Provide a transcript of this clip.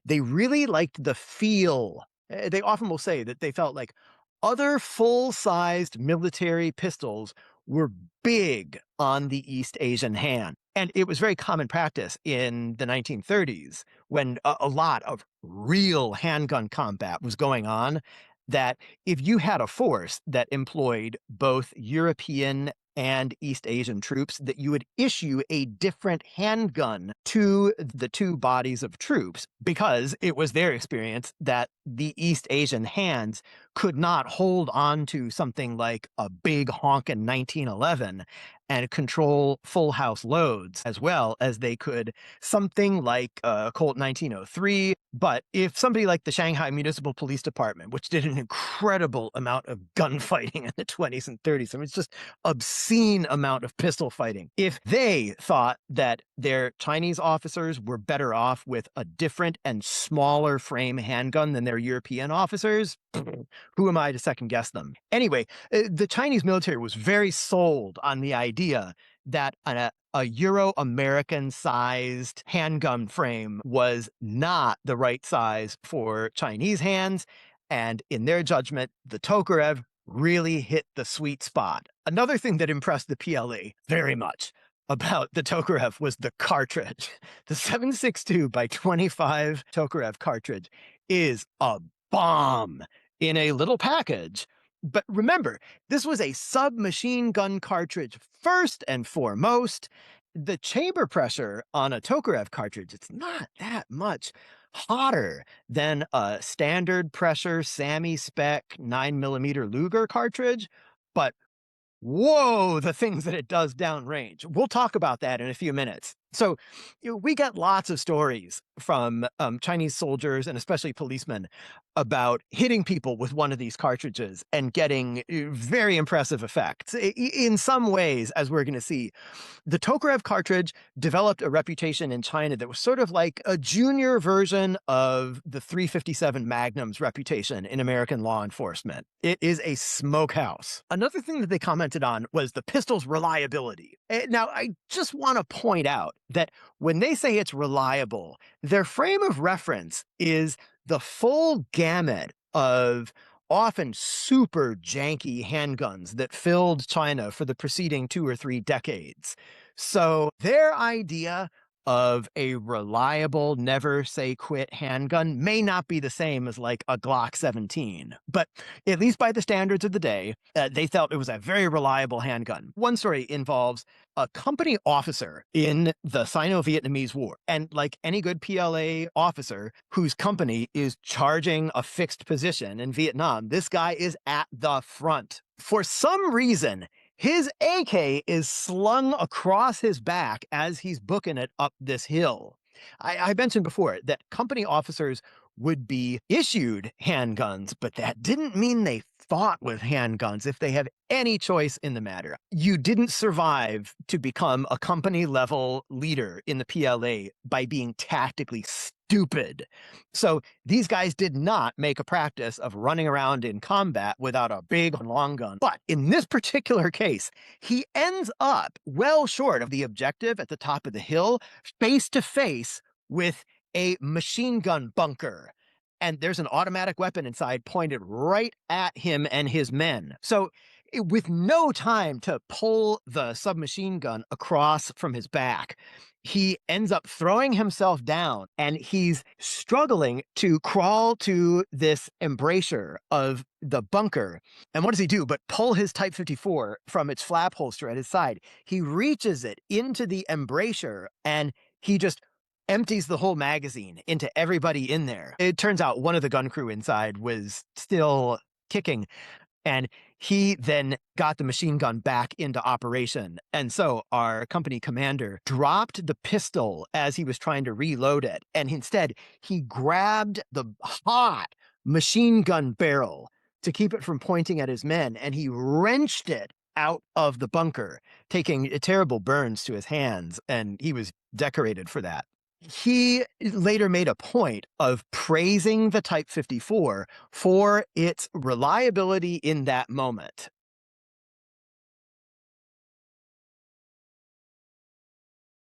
They really liked the feel. They often will say that they felt like other full-sized military pistols were big on the East Asian hand. And it was very common practice in the 1930s when a lot of real handgun combat was going on, that if you had a force that employed both European and East Asian troops, that you would issue a different handgun to the two bodies of troops because it was their experience that the East Asian hands could not hold on to something like a big honkin' 1911 and control full house loads as well as they could something like a Colt 1903. But if somebody like the Shanghai Municipal Police Department, which did an incredible amount of gunfighting in the 20s and 30s, I mean, it's just obscene amount of pistol fighting. If they thought that their Chinese officers were better off with a different and smaller frame handgun than their European officers, who am I to second guess them? Anyway, the Chinese military was very sold on the idea that a Euro-American sized handgun frame was not the right size for Chinese hands. And in their judgment, the Tokarev really hit the sweet spot. Another thing that impressed the PLA very much about the Tokarev was the cartridge. The 7.62 by 25 Tokarev cartridge is a bomb in a little package. But remember, this was a submachine gun cartridge first and foremost. The chamber pressure on a Tokarev cartridge, it's not that much hotter than a standard pressure SAMI spec 9mm Luger cartridge, but whoa, the things that it does downrange. We'll talk about that in a few minutes. So we get lots of stories from Chinese soldiers and especially policemen about hitting people with one of these cartridges and getting very impressive effects. In some ways, as we're going to see, the Tokarev cartridge developed a reputation in China that was sort of like a junior version of the 357 Magnum's reputation in American law enforcement. It is a smokehouse. Another thing that they commented on was the pistol's reliability. Now, I just want to point out that when they say it's reliable, their frame of reference is the full gamut of often super janky handguns that filled China for the preceding 2 or 3 decades. So their idea of a reliable, never say quit handgun may not be the same as like a Glock 17, but at least by the standards of the day, they felt it was a very reliable handgun. One story involves a company officer in the Sino-Vietnamese War. And like any good PLA officer whose company is charging a fixed position in Vietnam, this guy is at the front. For some reason, his AK is slung across his back as he's booking it up this hill. I mentioned before that company officers would be issued handguns, but that didn't mean they fought with handguns if they had any choice in the matter. You didn't survive to become a company level leader in the PLA by being tactically stupid. So these guys did not make a practice of running around in combat without a big long gun. But in this particular case, he ends up well short of the objective at the top of the hill, face to face with a machine gun bunker. And there's an automatic weapon inside pointed right at him and his men. So with no time to pull the submachine gun across from his back, he ends up throwing himself down and he's struggling to crawl to this embrasure of the bunker. And what does he do but pull his Type 54 from its flap holster at his side? He reaches it into the embrasure and he just empties the whole magazine into everybody in there. It turns out one of the gun crew inside was still kicking, and he then got the machine gun back into operation. And so our company commander dropped the pistol as he was trying to reload it, and instead he grabbed the hot machine gun barrel to keep it from pointing at his men, and he wrenched it out of the bunker, taking terrible burns to his hands, and he was decorated for that. He later made a point of praising the Type 54 for its reliability in that moment.